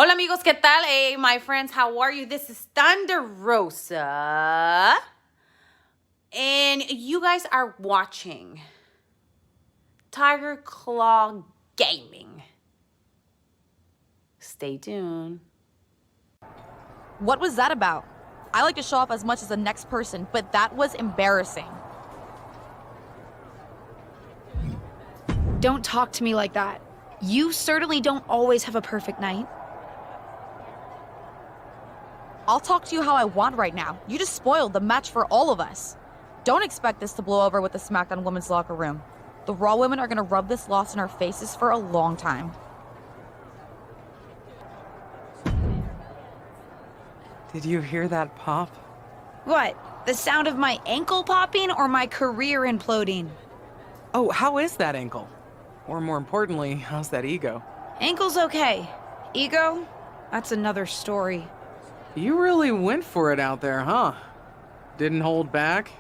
Hola amigos, ¿qué tal? Hey, my friends, how are you? This is Thunder Rosa. And you guys are watching Tiger Claw Gaming. Stay tuned. What was that about? I like to show off as much as the next person, but that was embarrassing. Don't talk to me like that. You certainly don't always have a perfect night. I'll talk to you how I want right now. You just spoiled the match for all of us. Don't expect this to blow over with the Smackdown women's locker room. The Raw women are gonna rub this loss in our faces for a long time. Did you hear that pop? What? The sound of my ankle popping or my career imploding? Oh, how is that ankle? Or more importantly, how's that ego? Ankle's okay. Ego? That's another story. You really went for it out there, huh? Didn't hold back?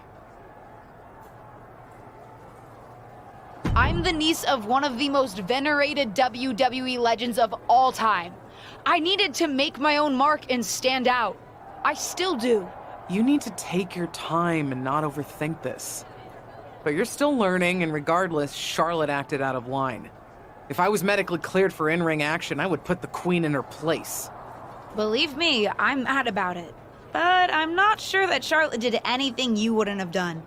I'm the niece of one of the most venerated WWE legends of all time. I needed to make my own mark and stand out. I still do. You need to take your time and not overthink this. But you're still learning, and regardless, Charlotte acted out of line. If I was medically cleared for in-ring action, I would put the Queen in her place. Believe me, I'm mad about it. But I'm not sure that Charlotte did anything you wouldn't have done.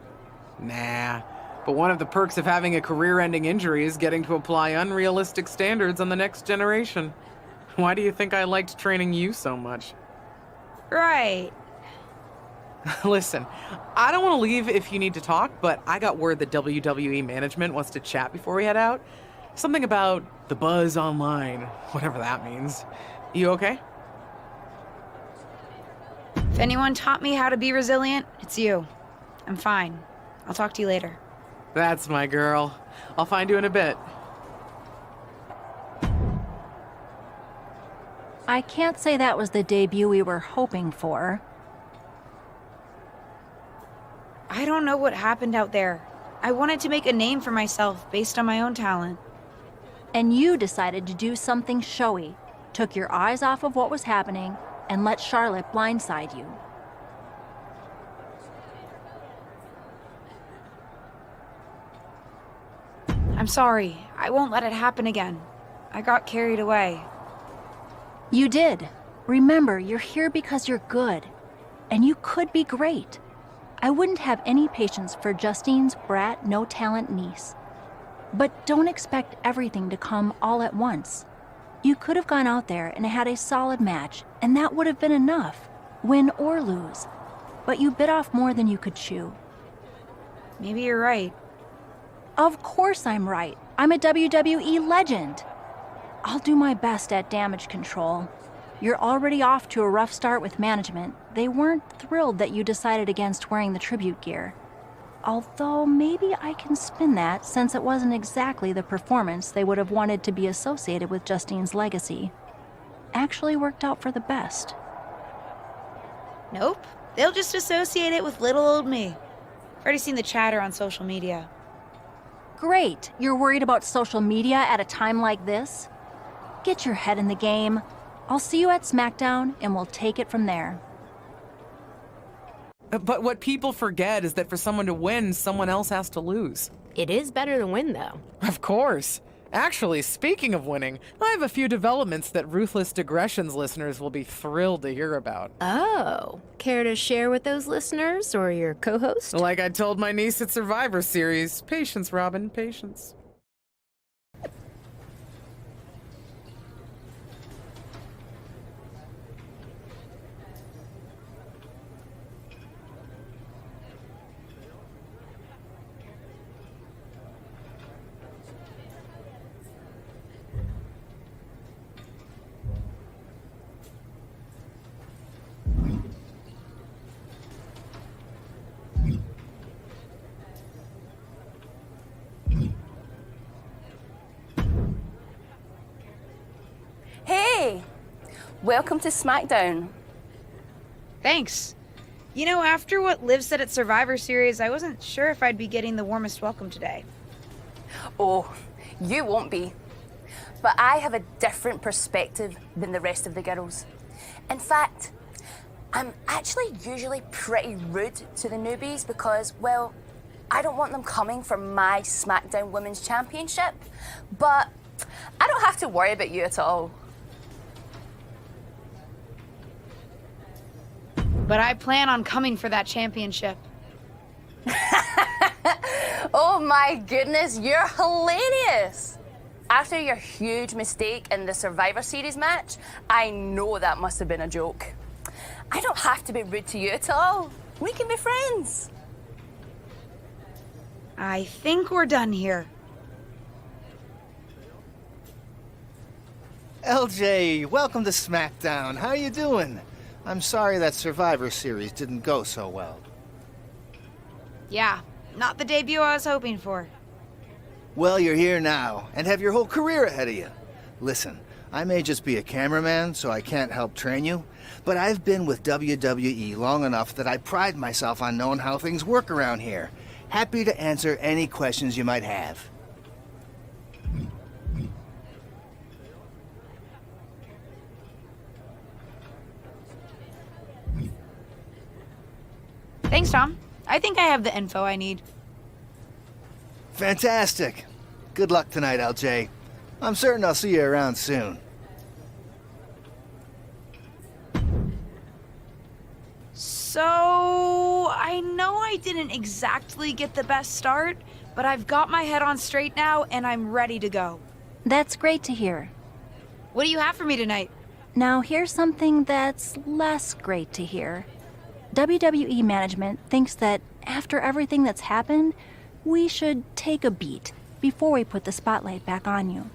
Nah. But one of the perks of having a career-ending injury is getting to apply unrealistic standards on the next generation. Why do you think I liked training you so much? Right. Listen, I don't want to leave if you need to talk, but I got word that WWE management wants to chat before we head out. Something about the buzz online, whatever that means. You okay? If anyone taught me how to be resilient, it's you. I'm fine. I'll talk to you later. That's my girl. I'll find you in a bit. I can't say that was the debut we were hoping for. I don't know what happened out there. I wanted to make a name for myself based on my own talent. And you decided to do something showy, took your eyes off of what was happening, and let Charlotte blindside you. I'm sorry. I won't let it happen again. I got carried away. You did. Remember, you're here because you're good. And you could be great. I wouldn't have any patience for Justine's brat, no-talent niece. But don't expect everything to come all at once. You could have gone out there and had a solid match, and that would have been enough, win or lose. But you bit off more than you could chew. Maybe you're right. Of course I'm right. I'm a WWE legend. I'll do my best at damage control. You're already off to a rough start with management. They weren't thrilled that you decided against wearing the tribute gear. Although maybe I can spin that, since it wasn't exactly the performance they would have wanted to be associated with Justine's legacy. Actually worked out for the best. Nope. They'll just associate it with little old me. I've already seen the chatter on social media. Great. You're worried about social media at a time like this? Get your head in the game. I'll see you at Smackdown, and we'll take it from there. But what people forget is that for someone to win, someone else has to lose. It is better to win, though. Of course. Actually, speaking of winning, I have a few developments that Ruthless Digressions listeners will be thrilled to hear about. Oh, care to share with those listeners or your co-host? Like I told my niece at Survivor Series, patience, Robin, patience. Hey! Welcome to Smackdown. Thanks. You know, after what Liv said at Survivor Series, I wasn't sure if I'd be getting the warmest welcome today. Oh, you won't be. but I have a different perspective than the rest of the girls. In fact, I'm actually usually pretty rude to the newbies because, well, I don't want them coming for my SmackDown Women's Championship, but I don't have to worry about you at all. But I plan on coming for that championship. Oh my goodness, you're hilarious! After your huge mistake in the Survivor Series match, I know that must have been a joke. I don't have to be rude to you at all. We can be friends. I think we're done here. LJ, welcome to Smackdown. How you doing? I'm sorry that Survivor Series didn't go so well. Yeah, not the debut I was hoping for. Well, you're here now, and have your whole career ahead of you. Listen, I may just be a cameraman, so I can't help train you, but I've been with WWE long enough that I pride myself on knowing how things work around here. Happy to answer any questions you might have. Thanks, Tom. I think I have the info I need. Fantastic. Good luck tonight, LJ. I'm certain I'll see you around soon. So, I know I didn't exactly get the best start, but I've got my head on straight now and I'm ready to go. That's great to hear. What do you have for me tonight? Now, here's something that's less great to hear. WWE management thinks that after everything that's happened, we should take a beat before we put the spotlight back on you.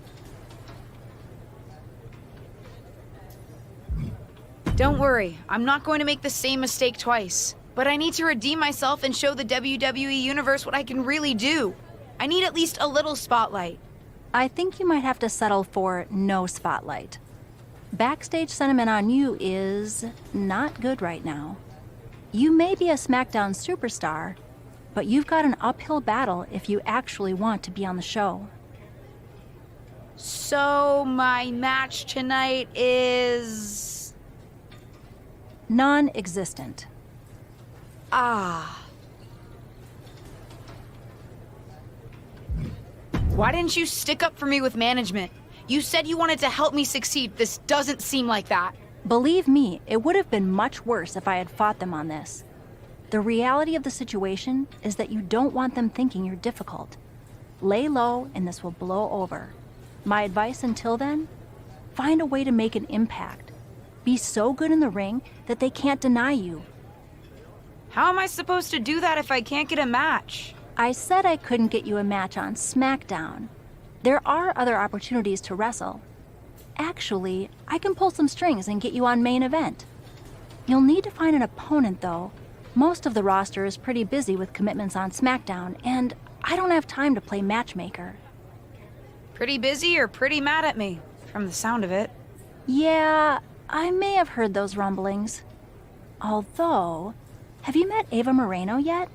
Don't worry, I'm not going to make the same mistake twice. But I need to redeem myself and show the WWE Universe what I can really do. I need at least a little spotlight. I think you might have to settle for no spotlight. Backstage sentiment on you is not good right now. You may be a SmackDown superstar, but you've got an uphill battle if you actually want to be on the show. So, my match tonight is... Non-existent. Ah. Why didn't you stick up for me with management? You said you wanted to help me succeed. This doesn't seem like that. Believe me, it would have been much worse if I had fought them on this. The reality of the situation is that you don't want them thinking you're difficult. Lay low and this will blow over. My advice until then? Find a way to make an impact. Be so good in the ring that they can't deny you. How am I supposed to do that if I can't get a match? I said I couldn't get you a match on Smackdown. There are other opportunities to wrestle. Actually, I can pull some strings and get you on main event. You'll need to find an opponent, though. Most of the roster is pretty busy with commitments on SmackDown, and I don't have time to play matchmaker. Pretty busy or pretty mad at me, from the sound of it. Yeah, I may have heard those rumblings. Although, have you met Ava Moreno yet?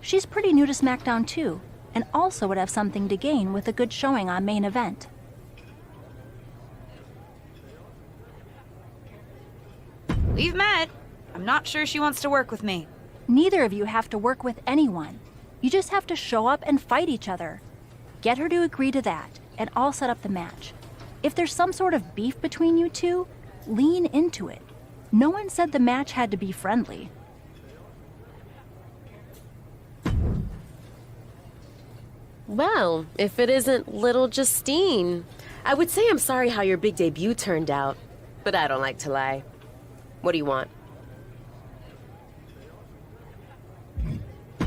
She's pretty new to SmackDown too, and also would have something to gain with a good showing on main event. We've met. I'm not sure she wants to work with me. Neither of you have to work with anyone. You just have to show up and fight each other. Get her to agree to that, and I'll set up the match. If there's some sort of beef between you two, lean into it. No one said the match had to be friendly. Well, if it isn't little Justine, I would say I'm sorry how your big debut turned out, but I don't like to lie. What do you want?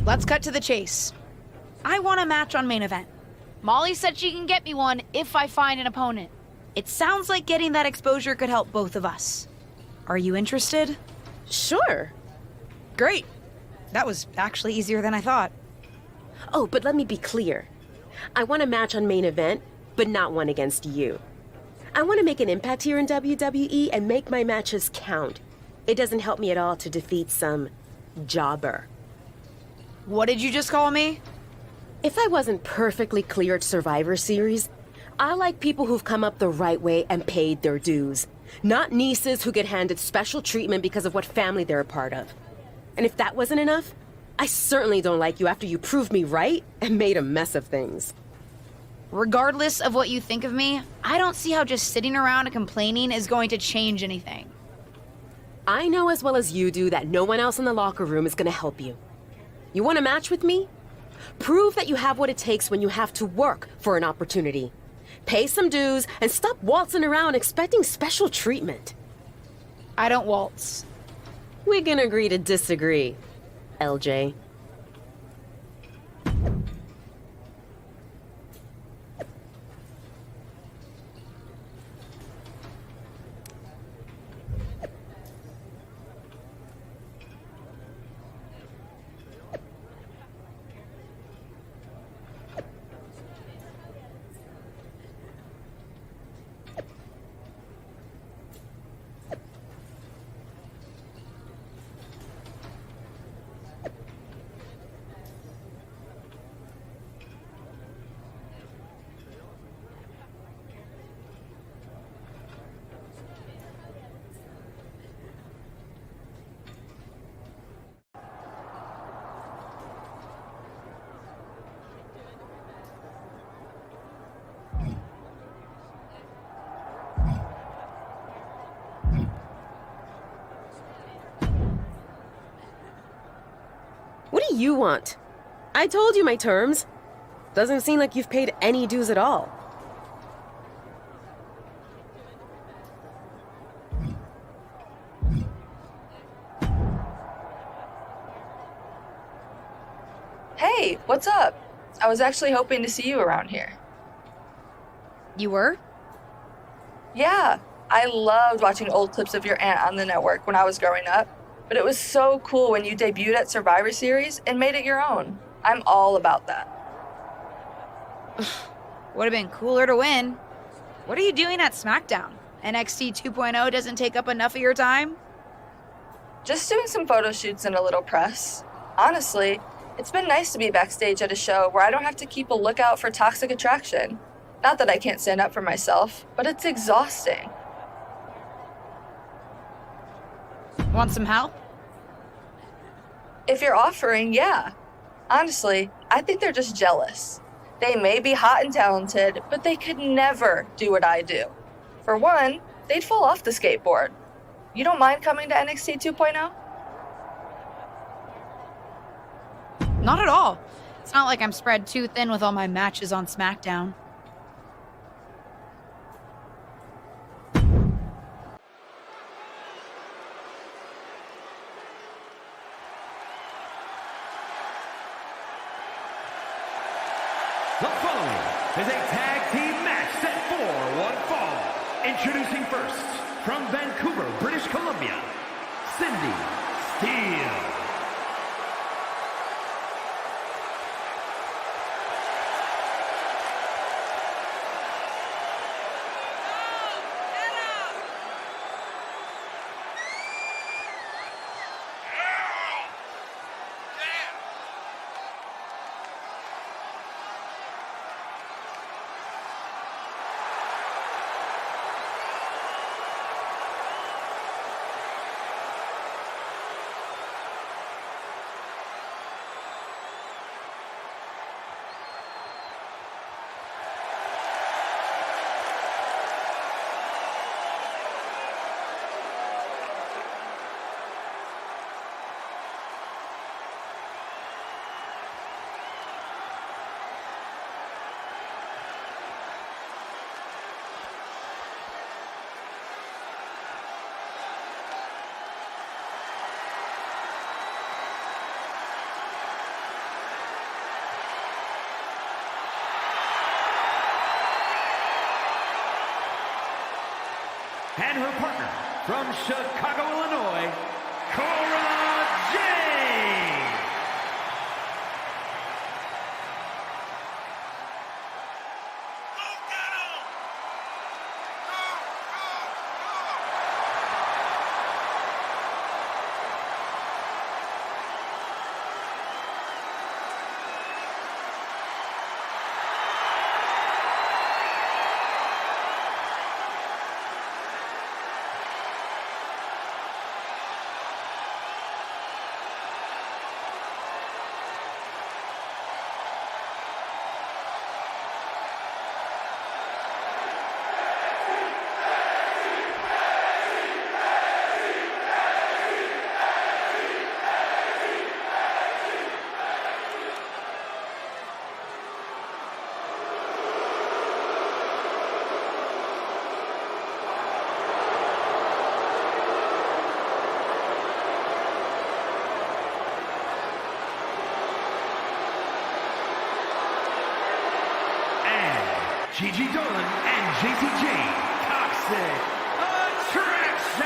Let's cut to the chase. I want a match on main event. Molly said she can get me one if I find an opponent. It sounds like getting that exposure could help both of us. Are you interested? Sure. Great. That was actually easier than I thought. Oh, but let me be clear. I want a match on main event, but not one against you. I want to make an impact here in WWE and make my matches count. It doesn't help me at all to defeat some jobber. What did you just call me? If I wasn't perfectly clear at Survivor Series, I like people who've come up the right way and paid their dues. Not nieces who get handed special treatment because of what family they're a part of. And if that wasn't enough, I certainly don't like you after you proved me right and made a mess of things. Regardless of what you think of me, I don't see how just sitting around and complaining is going to change anything. I know as well as you do that no one else in the locker room is gonna help you. You want a match with me? Prove that you have what it takes when you have to work for an opportunity. Pay some dues and stop waltzing around expecting special treatment. I don't waltz. We can agree to disagree, LJ. What do you want? I told you my terms. Doesn't seem like you've paid any dues at all. Hey, what's up? I was actually hoping to see you around here. You were? Yeah, I loved watching old clips of your aunt on the network when I was growing up, but it was so cool when you debuted at Survivor Series and made it your own. I'm all about that. Would have been cooler to win. What are you doing at Smackdown? NXT 2.0 doesn't take up enough of your time? Just doing some photo shoots and a little press. Honestly, it's been nice to be backstage at a show where I don't have to keep a lookout for toxic attraction. Not that I can't stand up for myself, but it's exhausting. Want some help? If you're offering, yeah. Honestly, I think they're just jealous. They may be hot and talented, but they could never do what I do. For one, they'd fall off the skateboard. You don't mind coming to NXT 2.0? Not at all. It's not like I'm spread too thin with all my matches on SmackDown. The following is a tag team match set for one fall. Introducing first, from Vancouver, British Columbia, Cindy Steele. And her partner, from Chicago, Illinois, Cora Jade. Gigi Dolan and JCJ Toxic Attraction.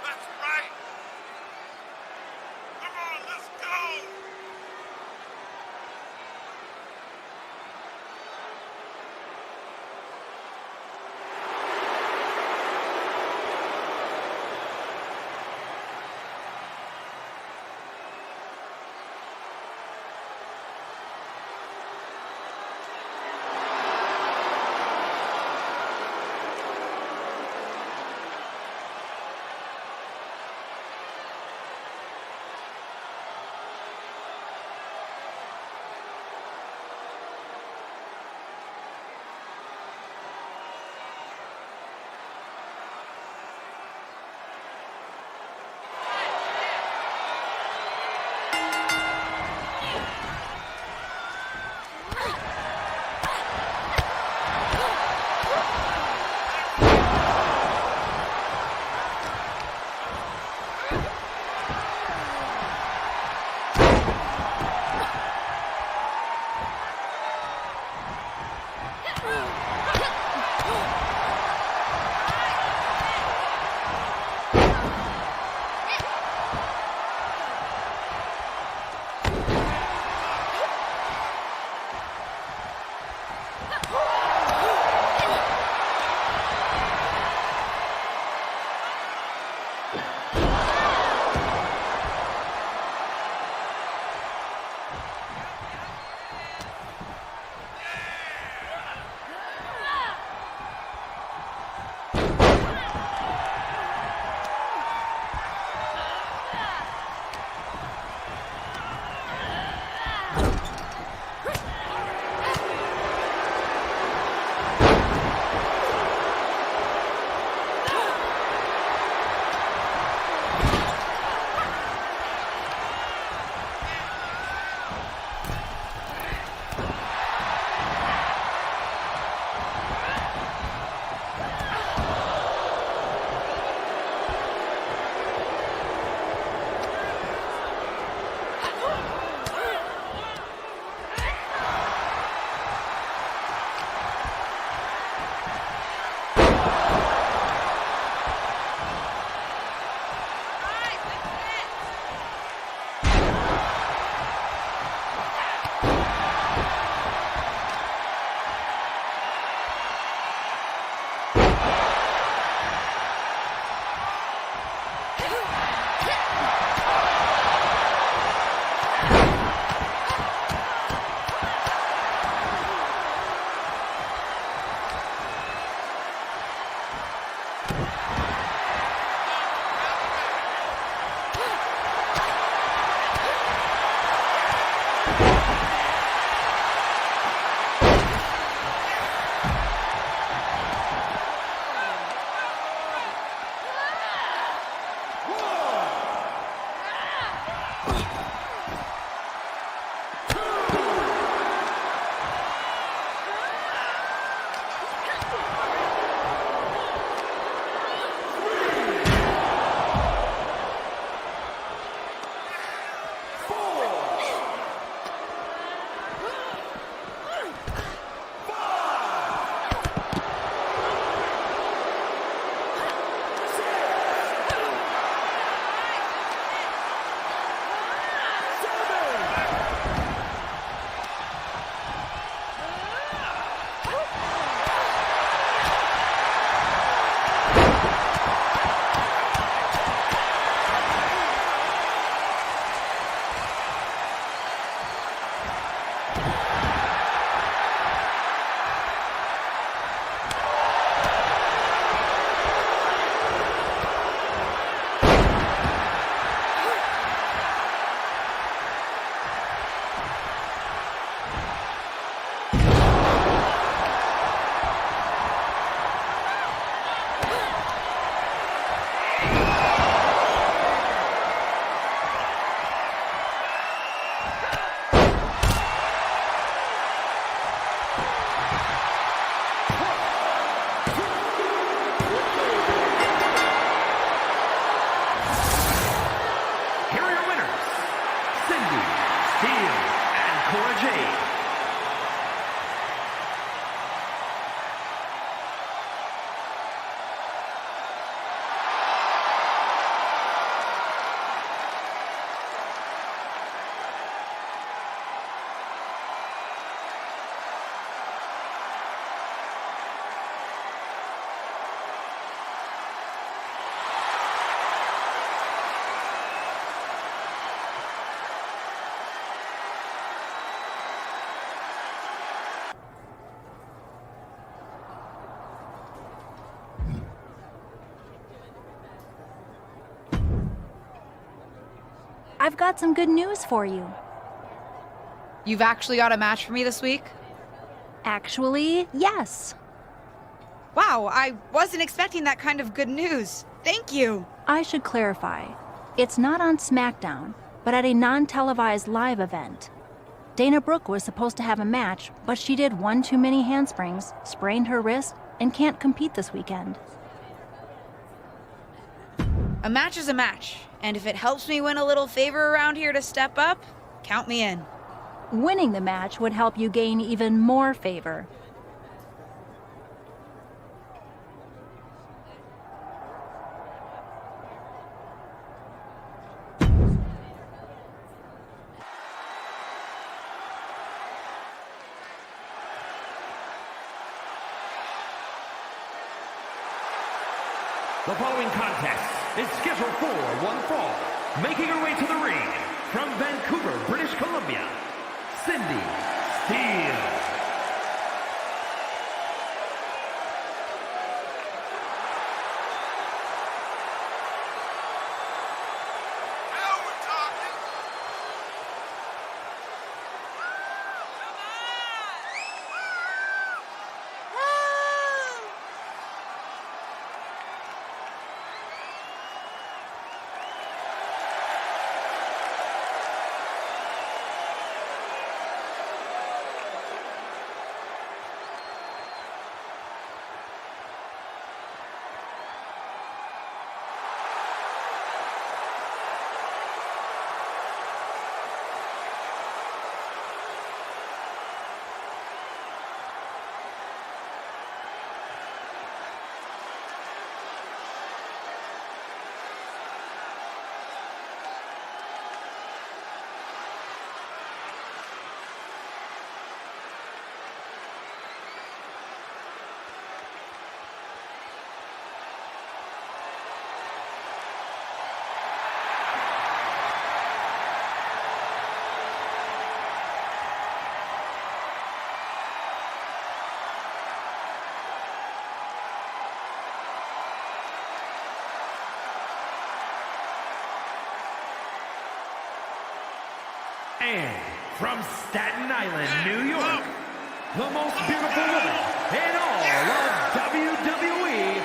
That's right. Come on, let's go. Cindy, Steel, and Cora Jade. I've got some good news for you. You've actually got a match for me this week? Actually, yes. Wow, I wasn't expecting that kind of good news. Thank you. I should clarify. It's not on Smackdown, but at a non-televised live event. Dana Brooke was supposed to have a match, but she did one too many handsprings, sprained her wrist, and can't compete this weekend. A match is a match, and if it helps me win a little favor around here to step up, count me in. Winning the match would help you gain even more favor. The following contest is scheduled for one fall. Making her way to the ring from Vancouver, British Columbia, Cindy Steel. Now we're talking. And from Staten Island, New York, the most beautiful woman in all of WWE,